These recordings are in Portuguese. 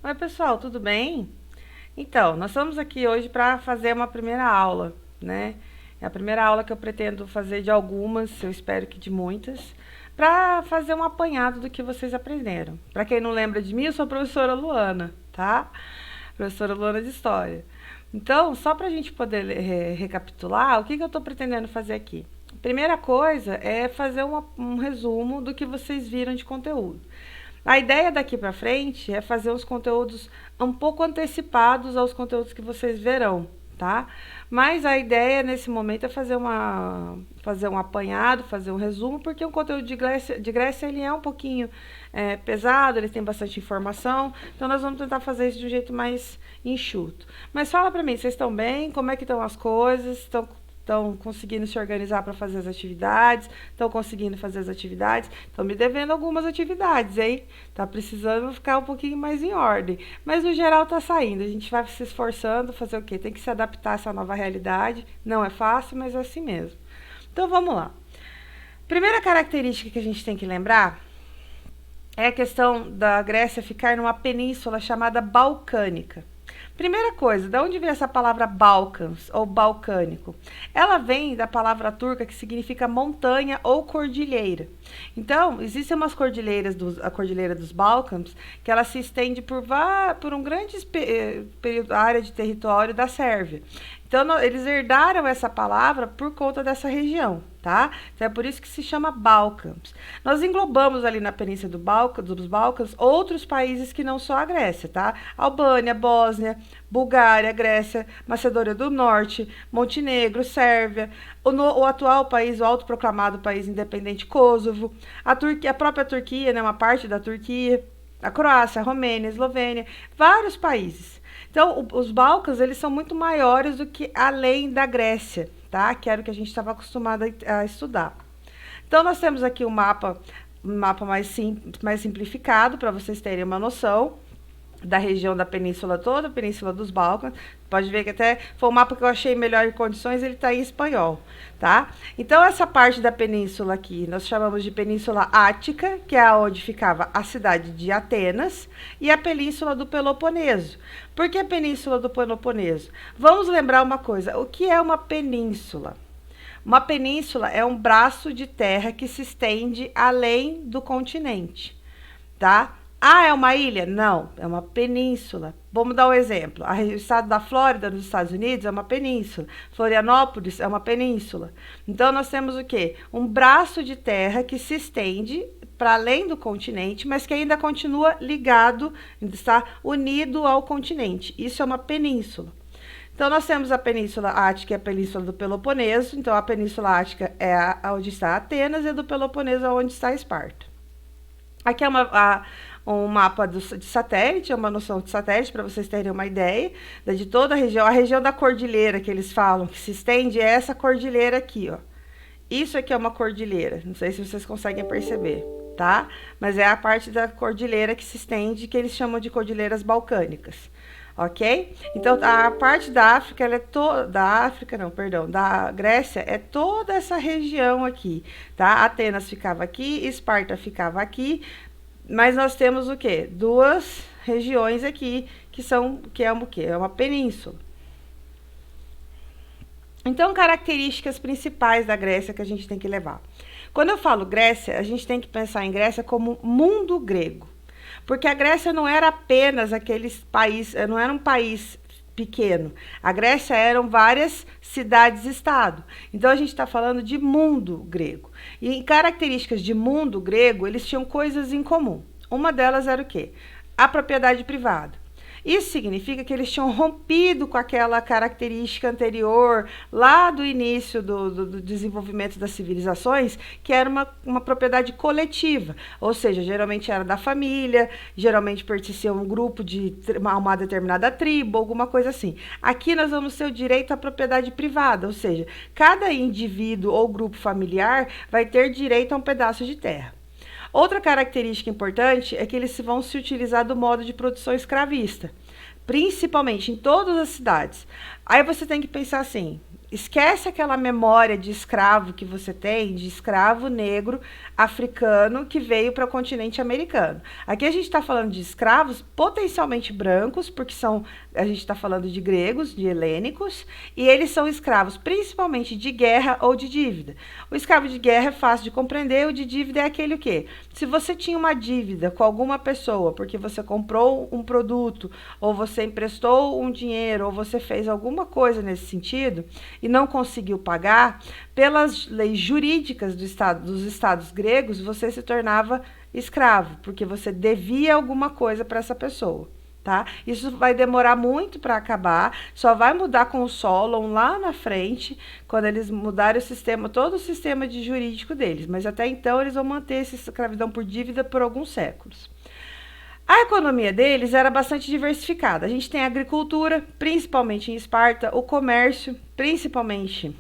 Oi, pessoal, tudo bem? Então, nós estamos aqui hoje para fazer uma primeira aula, né? É a primeira aula que eu pretendo fazer de algumas, eu espero que de muitas, para fazer um apanhado do que vocês aprenderam. Para quem não lembra de mim, eu sou a professora Luana, tá? Professora Luana de História. Então, só para a gente poder recapitular, o que eu estou pretendendo fazer aqui? Primeira coisa é fazer um resumo do que vocês viram de conteúdo. A ideia daqui para frente é fazer os conteúdos um pouco antecipados aos conteúdos que vocês verão, tá? Mas a ideia nesse momento é fazer um apanhado, fazer um resumo, porque o conteúdo de Grécia ele é um pouquinho pesado, ele tem bastante informação, então nós vamos tentar fazer isso de um jeito mais enxuto. Mas fala para mim, vocês estão bem? Como é que estão as coisas? Estão conseguindo se organizar para fazer as atividades? Estão conseguindo fazer as atividades? Estão me devendo algumas atividades, hein? Tá precisando ficar um pouquinho mais em ordem. Mas no geral tá saindo. A gente vai se esforçando, fazer o quê? Tem que se adaptar a essa nova realidade. Não é fácil, mas é assim mesmo. Então vamos lá. Primeira característica que a gente tem que lembrar é a questão da Grécia ficar numa península chamada Balcânica. Primeira coisa, de onde vem essa palavra Balcãs ou balcânico? Ela vem da palavra turca que significa montanha ou cordilheira. Então, existem umas cordilheiras, a Cordilheira dos Balcãs, que ela se estende por um grande período, área de território da Sérvia. Então, eles herdaram essa palavra por conta dessa região, tá? Então, é por isso que se chama Balcãs. Nós englobamos ali na Península dos Balcãs outros países que não só a Grécia, tá? Albânia, Bósnia, Bulgária, Grécia, Macedônia do Norte, Montenegro, Sérvia, o atual país, o autoproclamado país independente Kosovo, a própria Turquia, né, uma parte da Turquia, a Croácia, a Romênia, a Eslovênia, vários países. Então, os Balcãs, eles são muito maiores do que além da Grécia, tá? Que era o que a gente estava acostumado a estudar. Então, nós temos aqui um mapa mais simplificado, para vocês terem uma noção da região da península toda, a Península dos Balcãs. Pode ver que até foi um mapa que eu achei melhor em condições, ele está em espanhol, tá? Então, essa parte da península aqui, nós chamamos de Península Ática, que é onde ficava a cidade de Atenas, e a Península do Peloponeso. Por que a Península do Peloponeso? Vamos lembrar uma coisa, o que é uma península? Uma península é um braço de terra que se estende além do continente, tá? Ah, é uma ilha? Não, é uma península. Vamos dar um exemplo. O estado da Flórida, nos Estados Unidos, é uma península. Florianópolis é uma península. Então, nós temos o quê? Um braço de terra que se estende para além do continente, mas que ainda continua ligado, está unido ao continente. Isso é uma península. Então, nós temos a Península Ática e a Península do Peloponeso. Então, a Península Ática é onde está Atenas e a do Peloponeso é onde está Esparta. Aqui é um mapa de satélite, é uma noção de satélite, para vocês terem uma ideia de toda a região. A região da cordilheira que eles falam, que se estende, é essa cordilheira aqui, ó. Isso aqui é uma cordilheira, não sei se vocês conseguem perceber, tá? Mas é a parte da cordilheira que se estende, que eles chamam de cordilheiras balcânicas. Ok? Então, a parte da África, ela é toda. Da Grécia, é toda essa região aqui, tá? Atenas ficava aqui, Esparta ficava aqui, mas nós temos o quê? Duas regiões aqui, que é o quê? É uma península. Então, características principais da Grécia que a gente tem que levar. Quando eu falo Grécia, a gente tem que pensar em Grécia como mundo grego. Porque a Grécia não era apenas não era um país pequeno. A Grécia eram várias cidades-estado. Então, a gente está falando de mundo grego. E em características de mundo grego, eles tinham coisas em comum. Uma delas era o quê? A propriedade privada. Isso significa que eles tinham rompido com aquela característica anterior, lá do início do desenvolvimento das civilizações, que era uma propriedade coletiva, ou seja, geralmente era da família, geralmente pertencia a um grupo de uma determinada tribo, alguma coisa assim. Aqui nós vamos ter o direito à propriedade privada, ou seja, cada indivíduo ou grupo familiar vai ter direito a um pedaço de terra. Outra característica importante é que eles vão se utilizar do modo de produção escravista, principalmente em todas as cidades. Aí você tem que pensar assim, Esquece aquela memória de escravo que você tem, de escravo negro africano que veio para o continente americano. Aqui a gente está falando de escravos potencialmente brancos, porque a gente está falando de gregos, de helênicos, e eles são escravos principalmente de guerra ou de dívida. O escravo de guerra é fácil de compreender, o de dívida é aquele o quê? Se você tinha uma dívida com alguma pessoa, porque você comprou um produto, ou você emprestou um dinheiro, ou você fez alguma coisa nesse sentido, e não conseguiu pagar, pelas leis jurídicas dos estados gregos, você se tornava escravo, porque você devia alguma coisa para essa pessoa. Tá? Isso vai demorar muito para acabar, só vai mudar com o Solon lá na frente, quando eles mudarem o sistema, todo o sistema jurídico deles, mas até então eles vão manter essa escravidão por dívida por alguns séculos. A economia deles era bastante diversificada. A gente tem a agricultura, principalmente em Esparta, o comércio, principalmente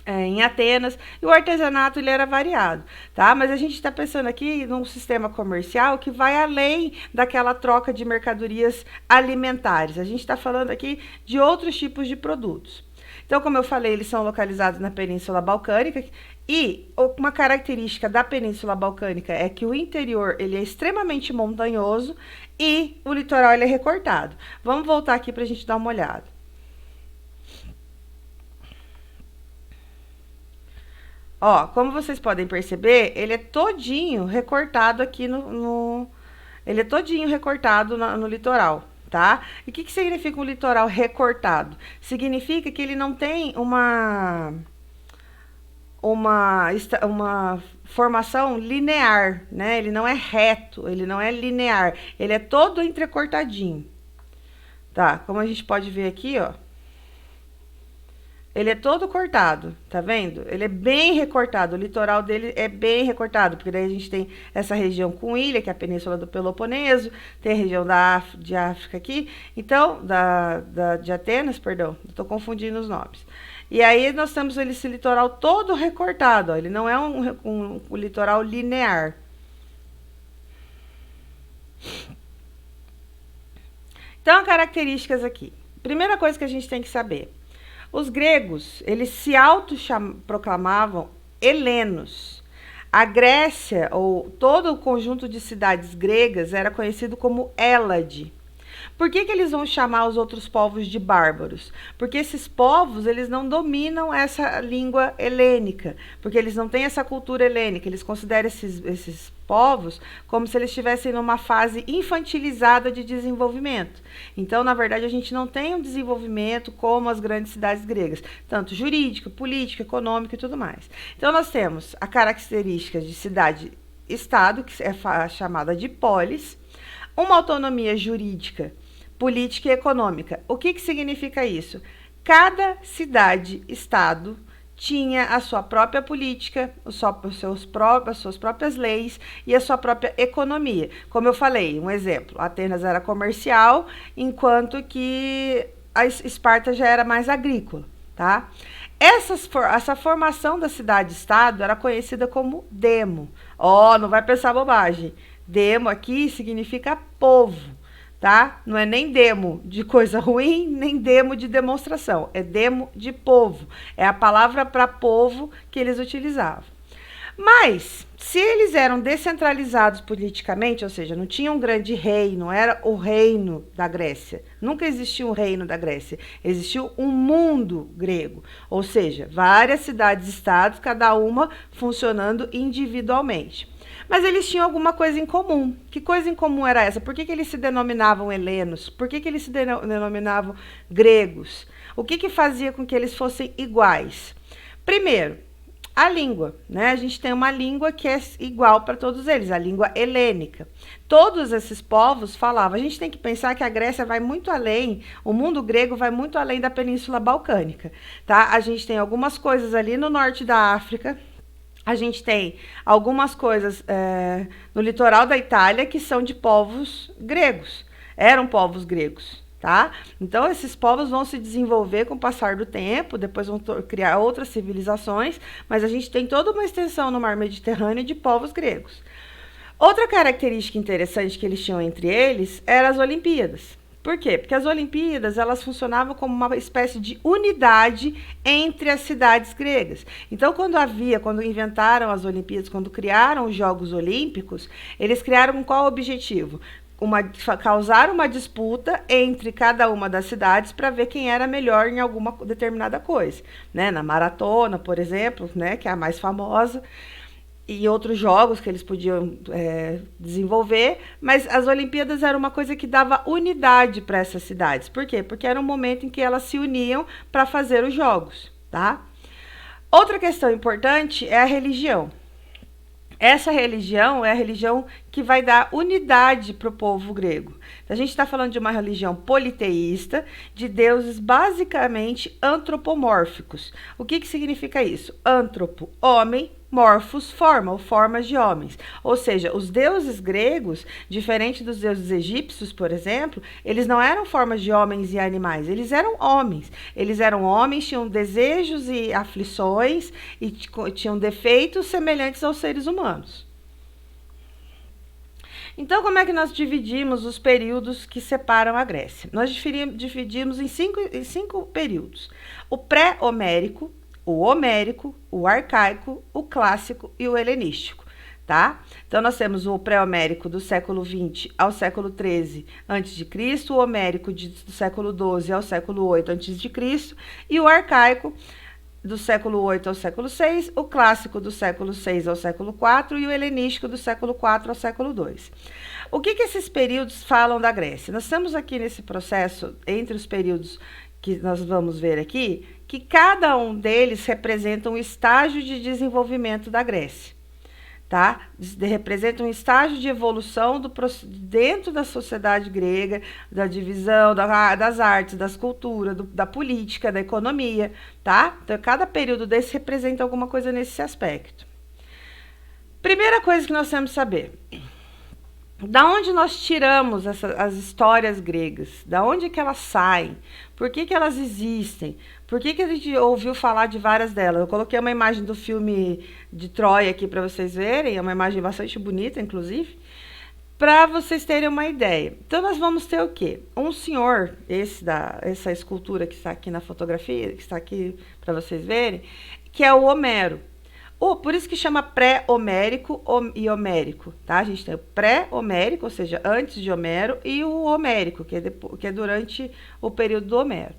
em Atenas, e o artesanato ele era variado, tá? Mas a gente está pensando aqui num sistema comercial que vai além daquela troca de mercadorias alimentares. A gente está falando aqui de outros tipos de produtos. Então, como eu falei, eles são localizados na Península Balcânica e uma característica da Península Balcânica é que o interior ele é extremamente montanhoso e o litoral ele é recortado. Vamos voltar aqui para a gente dar uma olhada. Ó, como vocês podem perceber, ele é todinho recortado aqui ele é todinho recortado no litoral. Tá? E o que significa um litoral recortado? Significa que ele não tem uma formação linear, né? Ele não é reto, ele não é linear, ele é todo entrecortadinho. Tá? Como a gente pode ver aqui, ó. Ele é todo cortado, tá vendo? Ele é bem recortado, o litoral dele é bem recortado, porque daí a gente tem essa região com ilha, que é a Península do Peloponeso, tem a região de África aqui, então, de Atenas, perdão, estou confundindo os nomes. E aí nós temos esse litoral todo recortado, ó, ele não é um litoral linear. Então, características aqui. Primeira coisa que a gente tem que saber. Os gregos, eles se autoproclamavam helenos. A Grécia, ou todo o conjunto de cidades gregas, era conhecido como Hélade. Por que eles vão chamar os outros povos de bárbaros? Porque esses povos, eles não dominam essa língua helênica, porque eles não têm essa cultura helênica, eles consideram esses povos como se eles estivessem numa fase infantilizada de desenvolvimento. Então, na verdade, a gente não tem um desenvolvimento como as grandes cidades gregas, tanto jurídico, político, econômico e tudo mais. Então, nós temos a característica de cidade-estado, que é chamada de polis, uma autonomia jurídica, política e econômica. O que significa isso? Cada cidade-estado tinha a sua própria política, as suas próprias leis e a sua própria economia. Como eu falei, um exemplo, Atenas era comercial, enquanto que a Esparta já era mais agrícola, tá? Essa formação da cidade-estado era conhecida como demo. Ó, não vai pensar bobagem. Demo aqui significa povo, tá? Não é nem demo de coisa ruim, nem demo de demonstração. É demo de povo. É a palavra para povo que eles utilizavam. Mas, se eles eram descentralizados politicamente, ou seja, não tinha um grande rei, não era o reino da Grécia. Nunca existiu um reino da Grécia. Existiu um mundo grego. Ou seja, várias cidades-estados, cada uma funcionando individualmente. Mas eles tinham alguma coisa em comum. Que coisa em comum era essa? Por que eles se denominavam helenos? Por que eles se denominavam gregos? O que fazia com que eles fossem iguais? Primeiro, a língua, né? A gente tem uma língua que é igual para todos eles, a língua helênica. Todos esses povos falavam. A gente tem que pensar que a Grécia vai muito além, o mundo grego vai muito além da Península Balcânica, tá? A gente tem algumas coisas ali no norte da África. A gente tem algumas coisas no litoral da Itália que são de povos gregos, eram povos gregos, tá? Então, esses povos vão se desenvolver com o passar do tempo, depois vão criar outras civilizações, mas a gente tem toda uma extensão no mar Mediterrâneo de povos gregos. Outra característica interessante que eles tinham entre eles eram as Olimpíadas. Por quê? Porque as Olimpíadas, elas funcionavam como uma espécie de unidade entre as cidades gregas. Então, quando inventaram as Olimpíadas, quando criaram os Jogos Olímpicos, eles criaram com qual objetivo? Causar uma disputa entre cada uma das cidades para ver quem era melhor em alguma determinada coisa, né? Na maratona, por exemplo, né, que é a mais famosa, e outros jogos que eles podiam desenvolver, mas as Olimpíadas era uma coisa que dava unidade para essas cidades. Por quê? Porque era um momento em que elas se uniam para fazer os jogos, tá? Outra questão importante é a religião. Essa religião é a religião que vai dar unidade para o povo grego. A gente está falando de uma religião politeísta, de deuses basicamente antropomórficos. O que significa isso? Antropo, homem, morfos, forma, ou formas de homens. Ou seja, os deuses gregos, diferente dos deuses egípcios, por exemplo, eles não eram formas de homens e animais, eles eram homens. Eles eram homens, tinham desejos e aflições e tinham defeitos semelhantes aos seres humanos. Então, como é que nós dividimos os períodos que separam a Grécia? Nós dividimos em cinco períodos. O pré-homérico, o homérico, o arcaico, o clássico e o helenístico, tá? Então, nós temos o pré-homérico do século 20 ao século 13 a.C., o homérico do século 12 ao século 8 a.C. e o arcaico do século 8 ao século 6, o clássico do século 6 ao século 4 e o helenístico do século 4 ao século 2. O que esses períodos falam da Grécia? Nós estamos aqui nesse processo, entre os períodos que nós vamos ver aqui, que cada um deles representa um estágio de desenvolvimento da Grécia, tá? Representa um estágio de evolução dentro da sociedade grega, da divisão das artes, das culturas, da política, da economia, tá? Então, cada período desse representa alguma coisa nesse aspecto. Primeira coisa que nós temos que saber: da onde nós tiramos as histórias gregas? Da onde que elas saem? Por que elas existem? Por que a gente ouviu falar de várias delas? Eu coloquei uma imagem do filme de Troia aqui para vocês verem. É uma imagem bastante bonita, inclusive, para vocês terem uma ideia. Então, nós vamos ter o quê? Um senhor, essa escultura que está aqui na fotografia, que está aqui para vocês verem, que é o Homero. Por isso que chama pré-homérico e homérico, tá? A gente tem o pré-homérico, ou seja, antes de Homero, e o homérico, que é durante o período do Homero.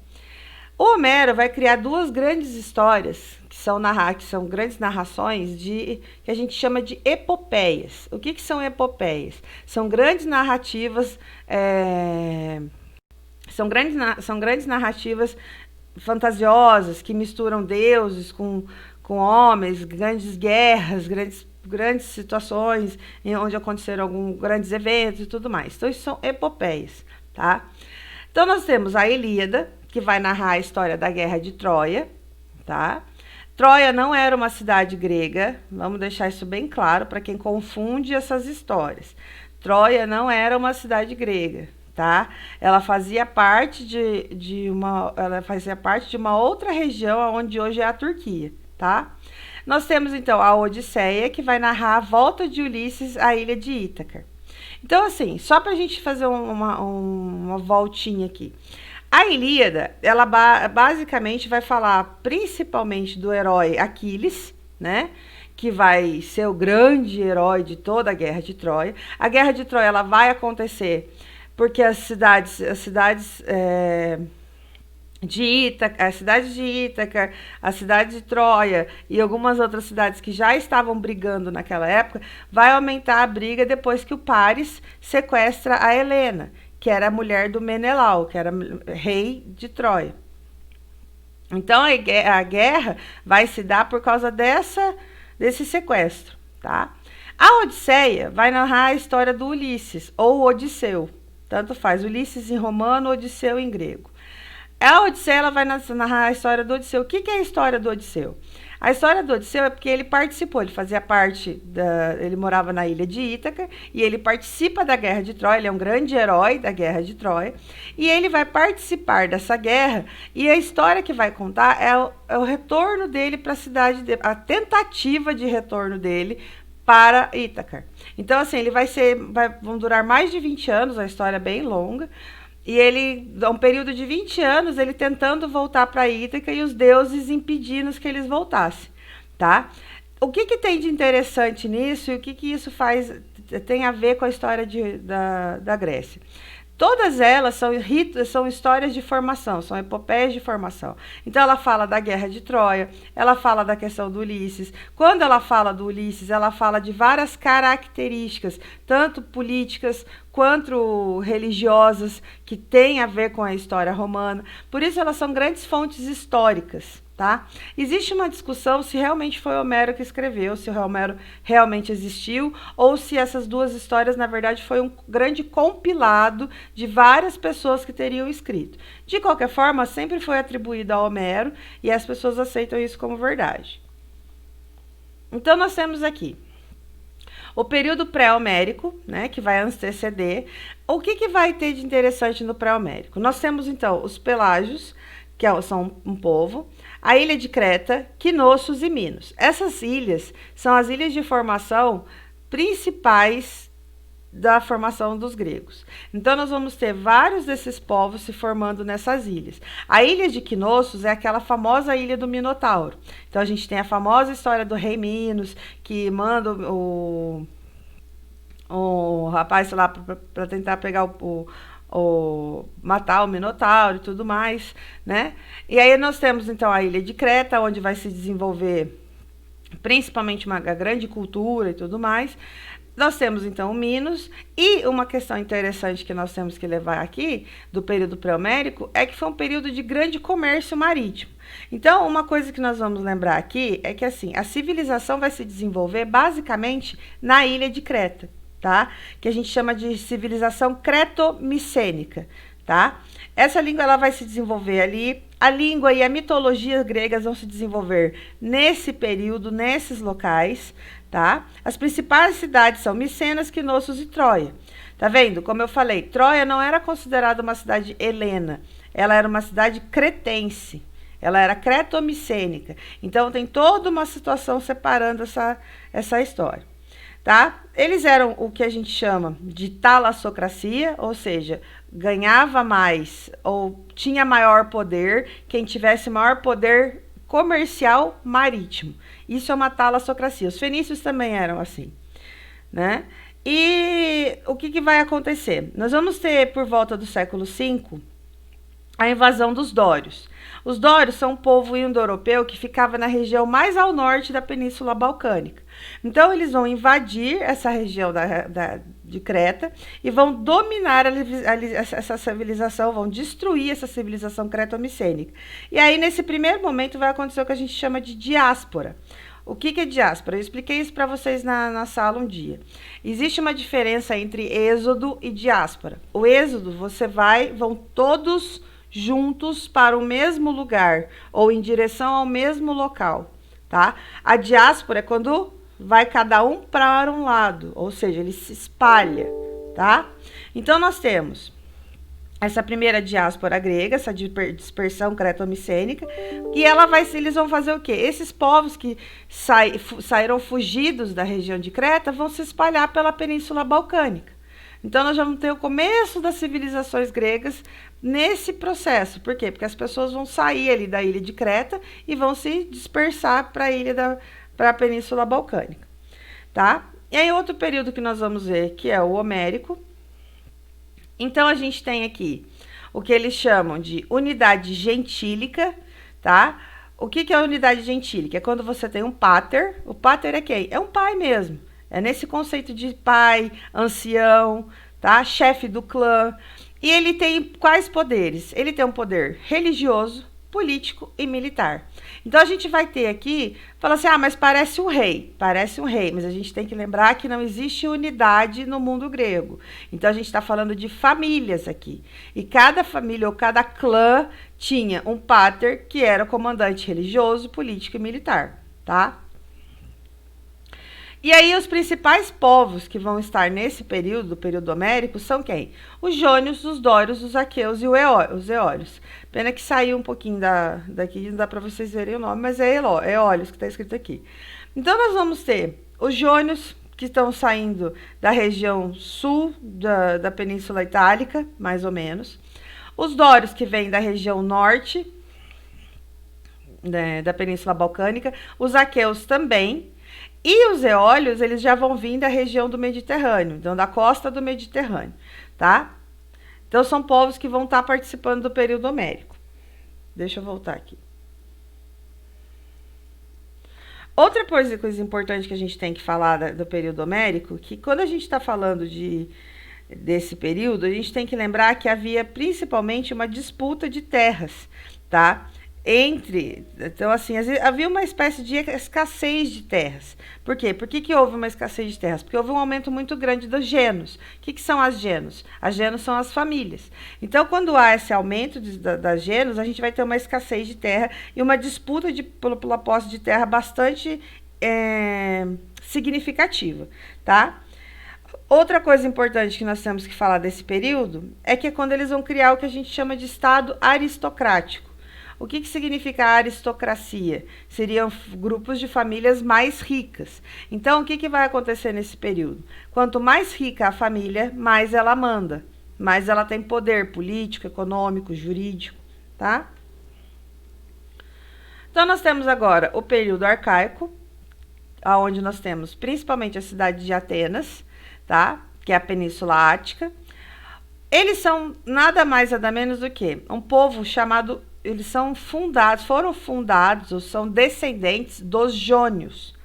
O Homero vai criar duas grandes histórias, que são grandes narrações que a gente chama de epopeias. O que são epopeias? São grandes narrativas, são grandes narrativas fantasiosas que misturam deuses com homens, grandes guerras, grandes situações onde aconteceram grandes eventos e tudo mais. Então, isso são epopeias, tá? Então, nós temos a Ilíada, que vai narrar a história da Guerra de Troia, tá? Troia não era uma cidade grega, vamos deixar isso bem claro para quem confunde essas histórias. Troia não era uma cidade grega, tá? Ela fazia parte de uma outra região, onde hoje é a Turquia, tá? Nós temos, então, a Odisseia, que vai narrar a volta de Ulisses à ilha de Ítaca. Então, assim, só para a gente fazer uma voltinha aqui. A Ilíada, ela basicamente vai falar principalmente do herói Aquiles, né? Que vai ser o grande herói de toda a Guerra de Troia. A Guerra de Troia, ela vai acontecer porque a cidade de Ítaca, a cidade de Troia e algumas outras cidades que já estavam brigando naquela época, vai aumentar a briga depois que o Paris sequestra a Helena, que era a mulher do Menelau, que era rei de Troia. Então, a guerra vai se dar por causa desse sequestro, tá? A Odisseia vai narrar a história do Ulisses, ou Odisseu. Tanto faz, Ulisses em romano, Odisseu em grego. A Odisseia, ela vai narrar a história do Odisseu. O que é a história do Odisseu? A história do Odisseu é porque ele participou, ele morava na ilha de Ítaca e ele participa da Guerra de Troia, ele é um grande herói da Guerra de Troia e ele vai participar dessa guerra e a história que vai contar é o retorno dele para a cidade, a tentativa de retorno dele para Ítaca. Então, assim, vão durar mais de 20 anos, a história é bem longa. E ele, há um período de 20 anos, ele tentando voltar para Ítaca e os deuses impedindo que eles voltassem, tá? O que, que tem de interessante nisso e o que, que isso faz, tem a ver com a história da Grécia? Todas elas são ritos, são histórias de formação, são epopeias de formação. Então ela fala da guerra de Troia, ela fala da questão do Ulisses. Quando ela fala do Ulisses, ela fala de várias características, tanto políticas quanto religiosas, que têm a ver com a história romana. Por isso elas são grandes fontes históricas. Tá? Existe uma discussão se realmente foi Homero que escreveu, se o Homero realmente existiu, ou se essas duas histórias, na verdade, foi um grande compilado de várias pessoas que teriam escrito. De qualquer forma, sempre foi atribuído a Homero e as pessoas aceitam isso como verdade. Então, nós temos aqui o período pré-homérico, né, que vai anteceder. O que, que vai ter de interessante no pré-homérico? Nós temos, então, os pelágios, que são um povo, a ilha de Creta, Knossos e Minos. Essas ilhas são as ilhas de formação principais da formação dos gregos. Então, nós vamos ter vários desses povos se formando nessas ilhas. A ilha de Knossos é aquela famosa ilha do Minotauro. Então, a gente tem a famosa história do rei Minos, que manda o rapaz lá para tentar pegar matar o Minotauro e tudo mais, né? E aí nós temos então a ilha de Creta, onde vai se desenvolver principalmente uma grande cultura e tudo mais. Nós temos então o Minos, e uma questão interessante que nós temos que levar aqui do período pré-homérico é que foi um período de grande comércio marítimo. Então, uma coisa que nós vamos lembrar aqui é que assim, a civilização vai se desenvolver basicamente na ilha de Creta. Tá? Que a gente chama de civilização creto-micênica, tá? Essa língua ela vai se desenvolver ali, a língua e a mitologia gregas vão se desenvolver nesse período, nesses locais, tá? As principais cidades são Micenas, Knossos e Troia. Tá vendo? Como eu falei, Troia não era considerada uma cidade helena, ela era uma cidade cretense. Ela era creto-micênica. Então tem toda uma situação separando essa história. Tá? Eles eram o que a gente chama de talassocracia, ou seja, ganhava mais ou tinha maior poder quem tivesse maior poder comercial marítimo. Isso é uma talassocracia. Os fenícios também eram assim, né? E o que vai acontecer? Nós vamos ter, por volta do século V, a invasão dos dórios. Os dórios são um povo indo-europeu que ficava na região mais ao norte da Península Balcânica. Então, eles vão invadir essa região de Creta e vão dominar essa civilização, vão destruir essa civilização creto-micênica. E aí, nesse primeiro momento, vai acontecer o que a gente chama de diáspora. O que é diáspora? Eu expliquei isso para vocês na sala um dia. Existe uma diferença entre êxodo e diáspora. O êxodo, vão todos juntos para o mesmo lugar ou em direção ao mesmo local, tá? A diáspora é quando vai cada um para um lado, ou seja, ele se espalha, tá? Então, nós temos essa primeira diáspora grega, essa dispersão creto-micênica, e eles vão fazer o quê? Esses povos que saíram fugidos da região de Creta vão se espalhar pela Península Balcânica. Então, nós vamos ter o começo das civilizações gregas nesse processo. Por quê? Porque as pessoas vão sair ali da ilha de Creta e vão se dispersar para a Península Balcânica, tá? E aí, outro período que nós vamos ver, que é o Homérico. Então, a gente tem aqui o que eles chamam de unidade gentílica, tá? O que é a unidade gentílica? É quando você tem um pater. O pater é quem? É um pai mesmo. É nesse conceito de pai, ancião, tá? Chefe do clã. E ele tem quais poderes? Ele tem um poder religioso, político e militar. Então, a gente vai ter aqui, fala assim, mas parece um rei, mas a gente tem que lembrar que não existe unidade no mundo grego. Então, a gente está falando de famílias aqui. E cada família ou cada clã tinha um pater que era comandante religioso, político e militar, tá? E aí, os principais povos que vão estar nesse período, do período homérico, são quem? Os jônios, os dórios, os aqueus e os eólios. Pena que saiu um pouquinho daqui, não dá para vocês verem o nome, mas é eólios que está escrito aqui. Então, nós vamos ter os jônios, que estão saindo da região sul da Península Itálica, mais ou menos. Os dórios que vêm da região norte, né, da Península Balcânica, os aqueus também, e os eólios, eles já vão vir da região do Mediterrâneo, então da costa do Mediterrâneo, tá? Então são povos que vão estar participando do período homérico. Deixa eu voltar aqui. Outra coisa importante que a gente tem que falar do período homérico, que quando a gente está falando desse período, a gente tem que lembrar que havia principalmente uma disputa de terras, tá? Então assim, havia uma espécie de escassez de terras. Por quê? Por que houve uma escassez de terras? Porque houve um aumento muito grande dos genos. O que são as genos? As genos são as famílias. Então, quando há esse aumento das genos, a gente vai ter uma escassez de terra e uma disputa pela posse de terra bastante significativa, tá? Outra coisa importante que nós temos que falar desse período é que é quando eles vão criar o que a gente chama de Estado aristocrático. O que significa a aristocracia? Seriam grupos de famílias mais ricas. Então, o que vai acontecer nesse período? Quanto mais rica a família, mais ela manda, mais ela tem poder político, econômico, jurídico, tá? Então, nós temos agora o período arcaico, onde nós temos principalmente a cidade de Atenas, tá? Que é a Península Ática. Eles são nada mais, nada menos do que um povo chamado... Eles foram fundados, ou são descendentes dos jônios,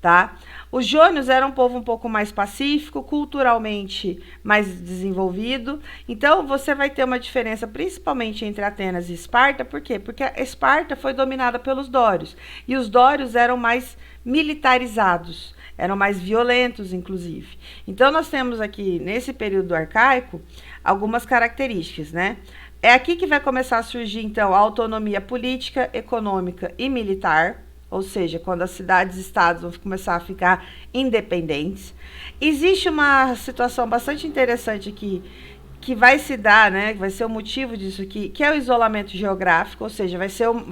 tá? Os jônios eram um povo um pouco mais pacífico, culturalmente mais desenvolvido. Então, você vai ter uma diferença, principalmente entre Atenas e Esparta. Por quê? Porque a Esparta foi dominada pelos dórios. E os dórios eram mais militarizados, eram mais violentos, inclusive. Então, nós temos aqui, nesse período arcaico, algumas características, né? É aqui que vai começar a surgir, então, a autonomia política, econômica e militar, ou seja, quando as cidades e estados vão começar a ficar independentes. Existe uma situação bastante interessante aqui, que vai se dar, né, vai ser o motivo disso aqui, que é o isolamento geográfico, ou seja, vai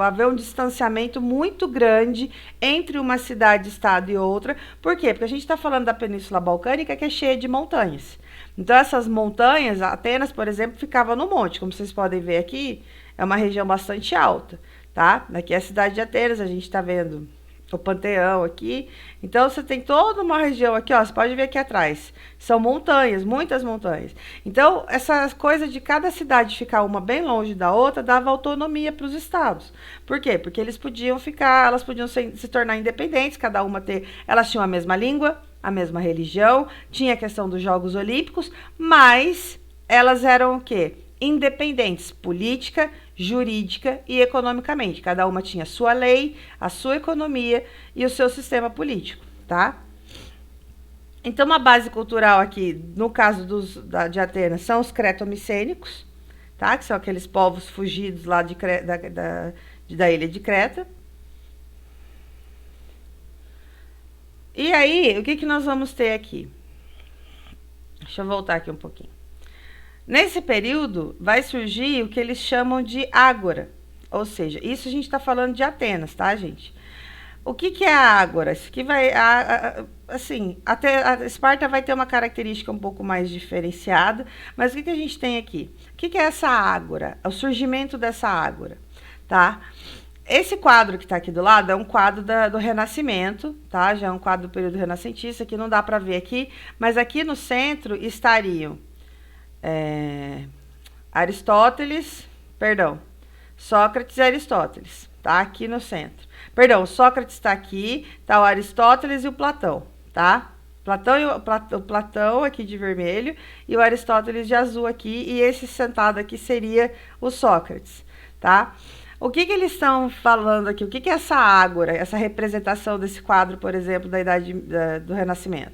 haver um distanciamento muito grande entre uma cidade-estado e outra. Por quê? Porque a gente está falando da Península Balcânica, que é cheia de montanhas. Então, essas montanhas, Atenas, por exemplo, ficava no monte. Como vocês podem ver aqui, é uma região bastante alta, tá? Daqui é a cidade de Atenas, a gente está vendo o Panteão aqui. Então, você tem toda uma região aqui, ó, você pode ver aqui atrás. São montanhas, muitas montanhas. Então, essa coisa de cada cidade ficar uma bem longe da outra dava autonomia para os estados. Por quê? Porque elas podiam se tornar independentes, cada uma elas tinham a mesma língua, a mesma religião, tinha a questão dos Jogos Olímpicos, mas elas eram o quê? Independentes, política, jurídica e economicamente. Cada uma tinha a sua lei, a sua economia e o seu sistema político, tá? Então, uma base cultural aqui, no caso de Atenas, são os cretomicênicos, tá? Que são aqueles povos fugidos lá da ilha de Creta. E aí, o que nós vamos ter aqui? Deixa eu voltar aqui um pouquinho. Nesse período, vai surgir o que eles chamam de ágora. Ou seja, isso a gente está falando de Atenas, tá, gente? O que é a ágora? Isso aqui vai... assim, até a Esparta vai ter uma característica um pouco mais diferenciada. Mas o que a gente tem aqui? O que é essa ágora? O surgimento dessa ágora, tá? Esse quadro que está aqui do lado é um quadro do Renascimento, tá? Já é um quadro do período renascentista, que não dá para ver aqui, mas aqui no centro estariam Sócrates e Aristóteles, tá? Aqui no centro. Perdão, Sócrates está aqui, tá o Aristóteles e o Platão, tá? O Platão aqui de vermelho e o Aristóteles de azul aqui, e esse sentado aqui seria o Sócrates, tá? O que eles estão falando aqui? O que é essa ágora, essa representação desse quadro, por exemplo, da idade do Renascimento?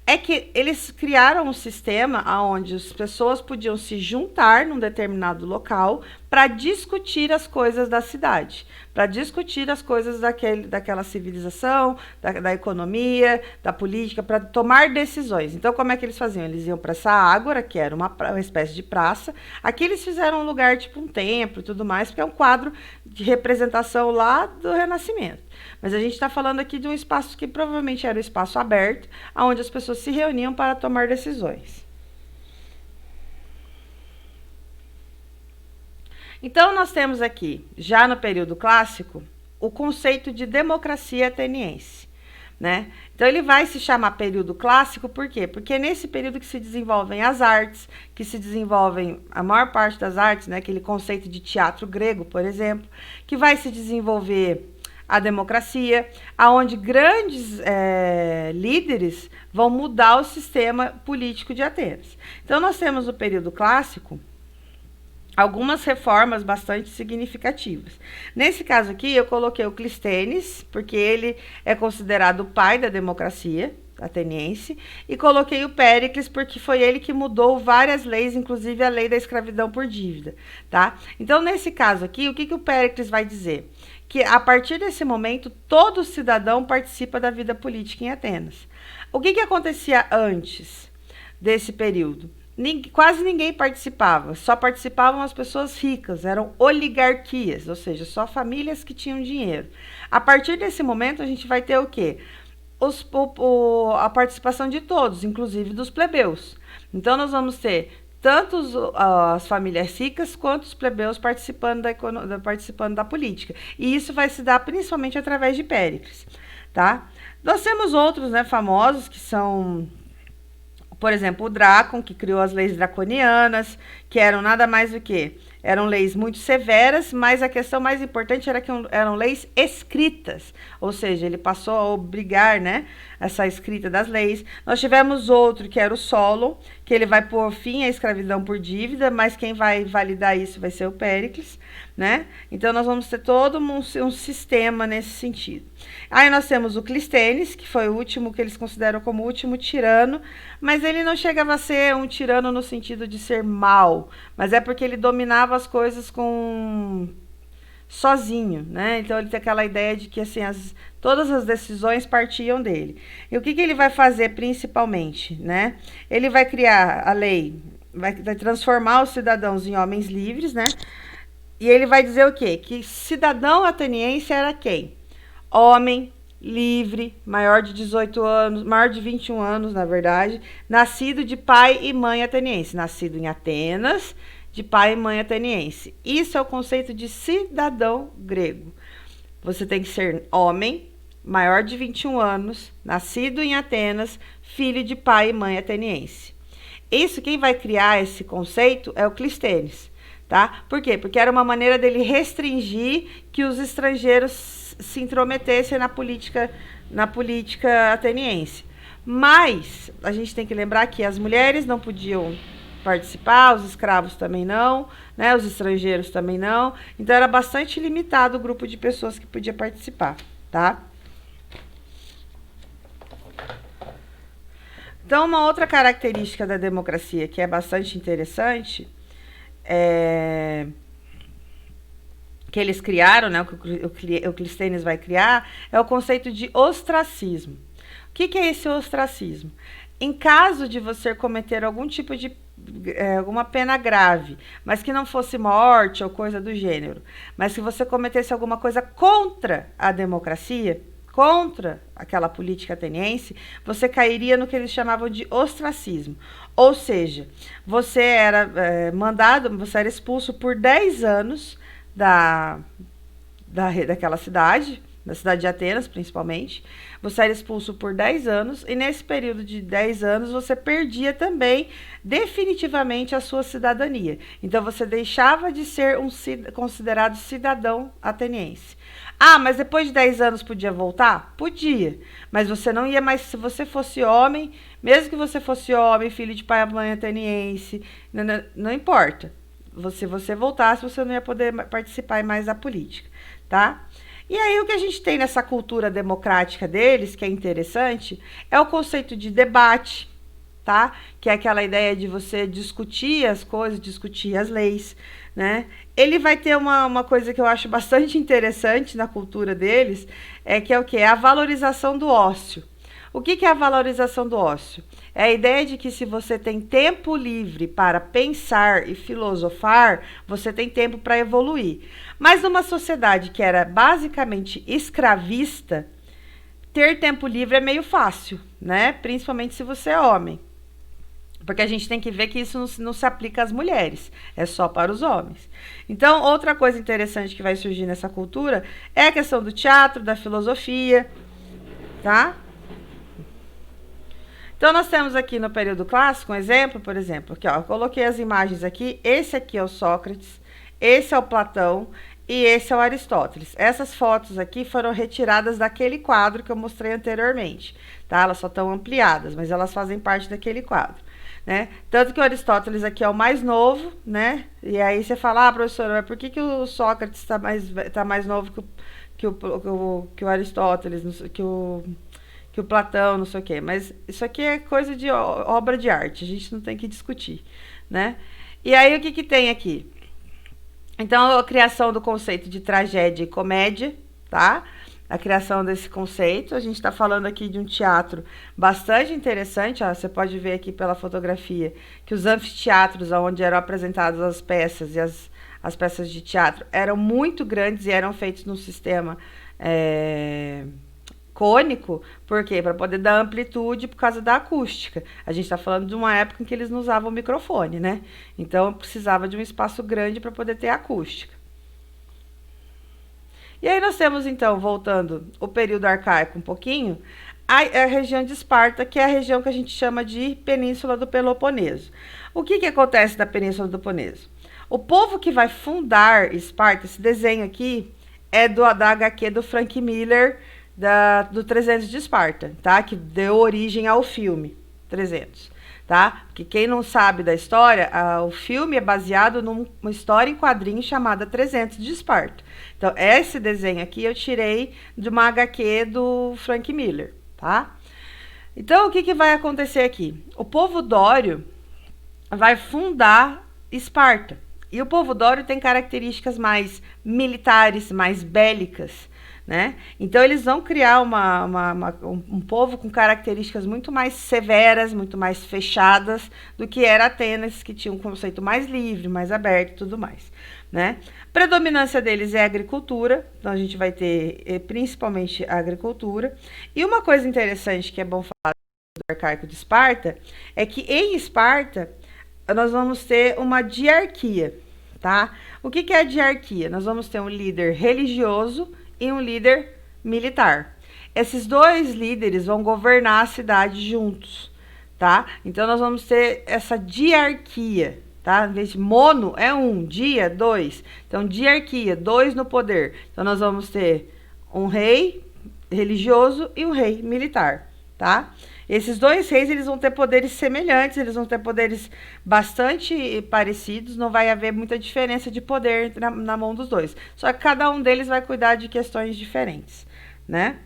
É que eles criaram um sistema onde as pessoas podiam se juntar num determinado local para discutir as coisas da cidade, para discutir as coisas daquela civilização, da economia, da política, para tomar decisões. Então, como é que eles faziam? Eles iam para essa ágora, que era uma espécie de praça. Aqui eles fizeram um lugar tipo um templo e tudo mais, porque é um quadro de representação lá do Renascimento. Mas a gente está falando aqui de um espaço que provavelmente era um espaço aberto, onde as pessoas se reuniam para tomar decisões. Então, nós temos aqui, já no período clássico, o conceito de democracia ateniense, né? Então, ele vai se chamar período clássico, por quê? Porque é nesse período que se desenvolvem as artes, que se desenvolvem a maior parte das artes, né? Aquele conceito de teatro grego, por exemplo, que vai se desenvolver a democracia, aonde grandes líderes vão mudar o sistema político de Atenas. Então, nós temos no período clássico algumas reformas bastante significativas. Nesse caso aqui, eu coloquei o Clístenes, porque ele é considerado o pai da democracia ateniense, e coloquei o Péricles, porque foi ele que mudou várias leis, inclusive a lei da escravidão por dívida, tá? Então, nesse caso aqui, o que o Péricles vai dizer? Que a partir desse momento, todo cidadão participa da vida política em Atenas. O que acontecia antes desse período? Quase ninguém participava, só participavam as pessoas ricas, eram oligarquias, ou seja, só famílias que tinham dinheiro. A partir desse momento, a gente vai ter o quê? A participação de todos, inclusive dos plebeus. Então, nós vamos ter tanto as famílias ricas quanto os plebeus participando da política. E isso vai se dar principalmente através de Péricles, tá? Nós temos outros, né, famosos, que são, por exemplo, o Drácon, que criou as leis draconianas, que eram nada mais do que eram leis muito severas, mas a questão mais importante era que eram leis escritas, ou seja, ele passou a obrigar, né, essa escrita das leis. Nós tivemos outro, que era o Solon, que ele vai pôr fim à escravidão por dívida, mas quem vai validar isso vai ser o Péricles, né? Então, nós vamos ter todo um sistema nesse sentido. Aí nós temos o Clístenes, que foi o último que eles consideram como o último tirano, mas ele não chegava a ser um tirano no sentido de ser mau, mas é porque ele dominava as coisas sozinho, né? Então ele tem aquela ideia de que assim, todas as decisões partiam dele. E o que ele vai fazer principalmente, né? Ele vai criar a lei, vai transformar os cidadãos em homens livres, né? E ele vai dizer o quê? Que cidadão ateniense era quem? Homem livre, maior de 18 anos, maior de 21 anos, na verdade, nascido de pai e mãe ateniense, nascido em Atenas, de pai e mãe ateniense. Isso é o conceito de cidadão grego. Você tem que ser homem, maior de 21 anos, nascido em Atenas, filho de pai e mãe ateniense. Isso, quem vai criar esse conceito é o Clístenes, tá? Por quê? Porque era uma maneira dele restringir que os estrangeiros se intrometessem na política ateniense. Mas a gente tem que lembrar que as mulheres não podiam participar, os escravos também não, né? Os estrangeiros também não. Então era bastante limitado o grupo de pessoas que podia participar, tá? Então, uma outra característica da democracia que é bastante interessante que eles criaram, né, o Clístenes vai criar, é o conceito de ostracismo. O que é esse ostracismo? Em caso de você cometer algum tipo de alguma pena grave, mas que não fosse morte ou coisa do gênero, mas se você cometesse alguma coisa contra a democracia, contra aquela política ateniense, você cairia no que eles chamavam de ostracismo. Ou seja, você era você era expulso por 10 anos daquela cidade, da cidade de Atenas, principalmente. Você era expulso por 10 anos, e nesse período de 10 anos você perdia também definitivamente a sua cidadania. Então você deixava de ser considerado cidadão ateniense. Ah, mas depois de 10 anos podia voltar? Podia, mas você não ia mais, se você fosse homem, mesmo que você fosse homem, filho de pai e mãe ateniense, não importa. Se você voltasse, você não ia poder participar mais da política, tá? E aí o que a gente tem nessa cultura democrática deles, que é interessante, é o conceito de debate, tá? Que é aquela ideia de você discutir as coisas, discutir as leis, né? Ele vai ter uma coisa que eu acho bastante interessante na cultura deles, que é o quê? É a valorização do ócio. O que é a valorização do ócio? É a ideia de que se você tem tempo livre para pensar e filosofar, você tem tempo para evoluir. Mas numa sociedade que era basicamente escravista, ter tempo livre é meio fácil, né? Principalmente se você é homem. Porque a gente tem que ver que isso não se aplica às mulheres, é só para os homens. Então, outra coisa interessante que vai surgir nessa cultura é a questão do teatro, da filosofia, tá? Então, nós temos aqui no período clássico um exemplo, por exemplo, aqui, ó, eu coloquei as imagens aqui, esse aqui é o Sócrates, esse é o Platão e esse é o Aristóteles. Essas fotos aqui foram retiradas daquele quadro que eu mostrei anteriormente, tá? Elas só estão ampliadas, mas elas fazem parte daquele quadro. Né? Tanto que o Aristóteles aqui é o mais novo, né? E aí você fala, ah, professora, mas por que o Sócrates tá mais novo que o Aristóteles, que o Platão, não sei o quê. Mas isso aqui é coisa de obra de arte, a gente não tem que discutir, né? E aí o que tem aqui? Então, a criação do conceito de tragédia e comédia, tá? A criação desse conceito. A gente está falando aqui de um teatro bastante interessante. Ó, você pode ver aqui pela fotografia que os anfiteatros onde eram apresentadas as peças e as peças de teatro eram muito grandes e eram feitos num sistema cônico. Por quê? Para poder dar amplitude por causa da acústica. A gente está falando de uma época em que eles não usavam microfone, né? Então, precisava de um espaço grande para poder ter acústica. E aí nós temos, então, voltando o período arcaico um pouquinho, a região de Esparta, que é a região que a gente chama de Península do Peloponeso. O que acontece na Península do Peloponeso? O povo que vai fundar Esparta, esse desenho aqui, é da HQ do Frank Miller, do 300 de Esparta, tá? Que deu origem ao filme 300. Tá? Porque quem não sabe da história, o filme é baseado numa história em quadrinhos chamada 300 de Esparta. Então, esse desenho aqui eu tirei de uma HQ do Frank Miller, tá? Então, o que vai acontecer aqui? O povo dório vai fundar Esparta. E o povo dório tem características mais militares, mais bélicas, né? Então, eles vão criar um povo com características muito mais severas, muito mais fechadas do que era Atenas, que tinha um conceito mais livre, mais aberto e tudo mais, né? Predominância deles é a agricultura, então a gente vai ter principalmente a agricultura. E uma coisa interessante que é bom falar do arcaico de Esparta é que em Esparta nós vamos ter uma diarquia, tá? O que é a diarquia? Nós vamos ter um líder religioso e um líder militar. Esses dois líderes vão governar a cidade juntos, tá? Então, nós vamos ter essa diarquia, tá? Em vez de mono, é um, dia, dois. Então, diarquia, dois no poder. Então, nós vamos ter um rei religioso e um rei militar, tá? Esses dois reis, eles vão ter poderes semelhantes, eles vão ter poderes bastante parecidos, não vai haver muita diferença de poder na mão dos dois. Só que cada um deles vai cuidar de questões diferentes, né?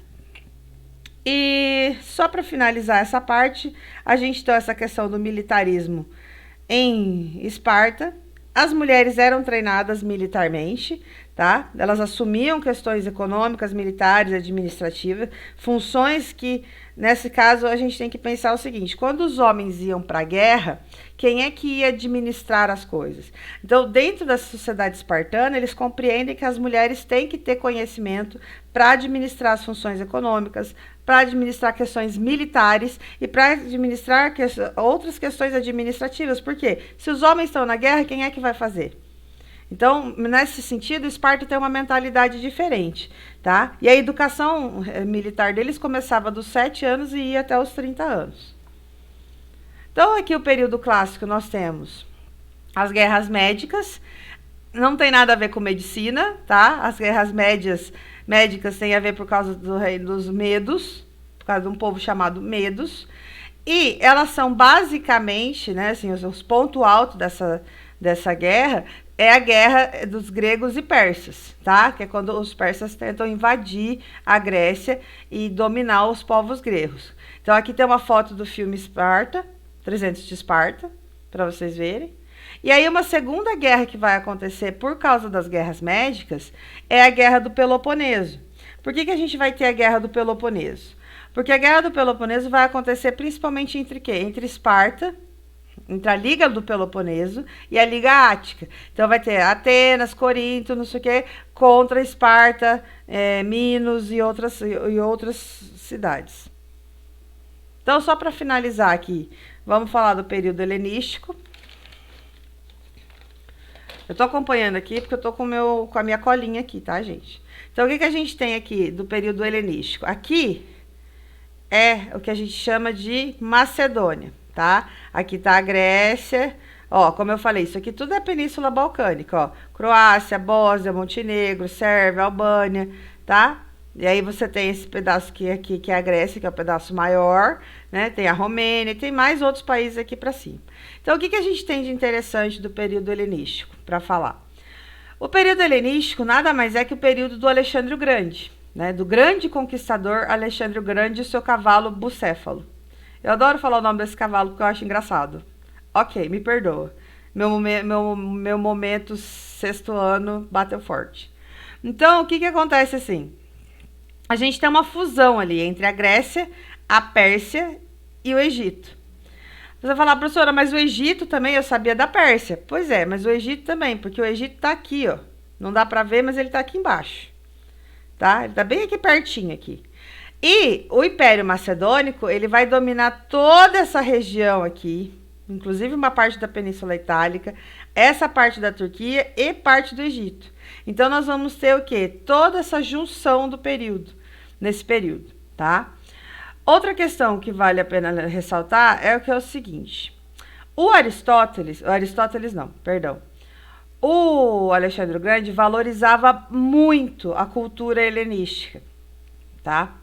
E só para finalizar essa parte, a gente tem essa questão do militarismo em Esparta. As mulheres eram treinadas militarmente, tá? Elas assumiam questões econômicas, militares, administrativas, funções que, nesse caso, a gente tem que pensar o seguinte: quando os homens iam para a guerra, quem é que ia administrar as coisas? Então, dentro da sociedade espartana, eles compreendem que as mulheres têm que ter conhecimento para administrar as funções econômicas, para administrar questões militares e para administrar outras questões administrativas. Por quê? Se os homens estão na guerra, quem é que vai fazer? Então, nesse sentido, Esparta tem uma mentalidade diferente, tá? E a educação militar deles começava dos 7 anos e ia até os 30 anos. Então, aqui o período clássico nós temos as guerras médicas, não tem nada a ver com medicina, tá? As guerras médicas têm a ver por causa do reino dos Medos, por causa de um povo chamado Medos, e elas são basicamente, né, assim, os pontos altos dessa guerra é a guerra dos gregos e persas, tá? Que é quando os persas tentam invadir a Grécia e dominar os povos gregos. Então, aqui tem uma foto do filme Esparta, 300 de Esparta, para vocês verem. E aí, uma segunda guerra que vai acontecer por causa das guerras médicas é a Guerra do Peloponeso. Por que a gente vai ter a Guerra do Peloponeso? Porque a Guerra do Peloponeso vai acontecer principalmente entre quê? Entre Esparta, entre a Liga do Peloponeso e a Liga Ática. Então, vai ter Atenas, Corinto, não sei o quê, contra Esparta, Minos e outras cidades. Então, só para finalizar aqui Vamos falar do período helenístico. Eu tô acompanhando aqui porque eu tô com a minha colinha aqui, tá, gente? Então, o que a gente tem aqui do período helenístico? Aqui é o que a gente chama de Macedônia, tá? Aqui tá a Grécia. Ó, como eu falei, isso aqui tudo é Península Balcânica, ó. Croácia, Bósnia, Montenegro, Sérvia, Albânia, tá? E aí você tem esse pedaço aqui, que é a Grécia, que é o pedaço maior, né? Tem a Romênia, tem mais outros países aqui para cima. Então, o que a gente tem de interessante do período helenístico para falar? O período helenístico nada mais é que o período do Alexandre o Grande, né? Do grande conquistador Alexandre o Grande e o seu cavalo Bucéfalo. Eu adoro falar o nome desse cavalo porque eu acho engraçado. Ok, me perdoa. Meu momento sexto ano bateu forte. Então, o que acontece assim? A gente tem uma fusão ali entre a Grécia, a Pérsia e o Egito. Você vai falar, professora, mas o Egito também eu sabia da Pérsia. Pois é, mas o Egito também, porque o Egito tá aqui, ó. Não dá pra ver, mas ele tá aqui embaixo. Tá? Ele tá bem aqui pertinho aqui. E o Império Macedônico, ele vai dominar toda essa região aqui, inclusive uma parte da Península Itálica, essa parte da Turquia e parte do Egito. Então, nós vamos ter o quê? Toda essa junção do período, nesse período, tá? Outra questão que vale a pena ressaltar é o que é o seguinte. O Alexandre o Grande valorizava muito a cultura helenística, tá?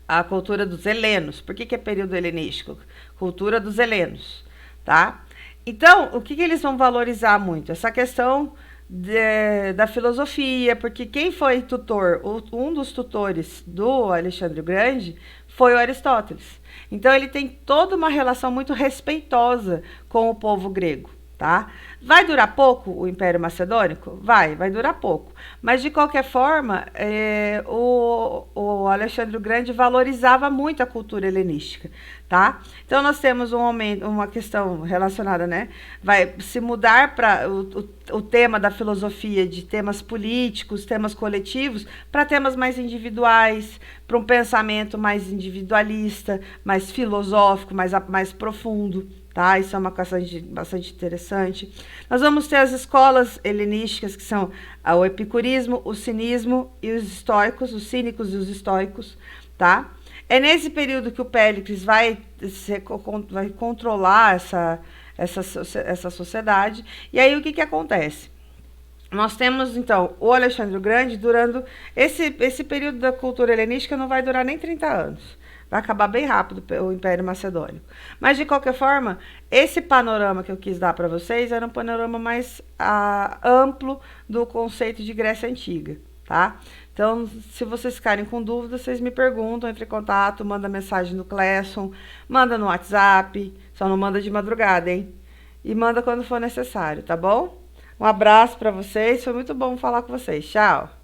A cultura dos helenos. Por que é período helenístico? Cultura dos helenos, tá? Então, o que eles vão valorizar muito? Essa questão da filosofia, porque quem foi tutor, um dos tutores do Alexandre o Grande foi o Aristóteles. Então, ele tem toda uma relação muito respeitosa com o povo grego, tá? Vai durar pouco o Império Macedônico? Vai durar pouco. Mas, de qualquer forma, o Alexandre o Grande valorizava muito a cultura helenística, tá? Então, nós temos uma questão relacionada, né? Vai se mudar para o tema da filosofia de temas políticos, temas coletivos, para temas mais individuais, para um pensamento mais individualista, mais filosófico, mais profundo. Tá? Isso é uma questão bastante interessante. Nós vamos ter as escolas helenísticas, que são o epicurismo, o cinismo e os estoicos, os cínicos e os estoicos. Tá? É nesse período que o Péricles vai controlar essa sociedade. E aí, o que acontece? Nós temos, então, o Alexandre o Grande durando... Esse período da cultura helenística não vai durar nem 30 anos. Vai acabar bem rápido o Império Macedônico. Mas, de qualquer forma, esse panorama que eu quis dar para vocês era um panorama mais amplo do conceito de Grécia Antiga, tá? Então, se vocês ficarem com dúvidas, vocês me perguntam, entre em contato, manda mensagem no Classroom, manda no WhatsApp, só não manda de madrugada, hein? E manda quando for necessário, tá bom? Um abraço para vocês, foi muito bom falar com vocês. Tchau!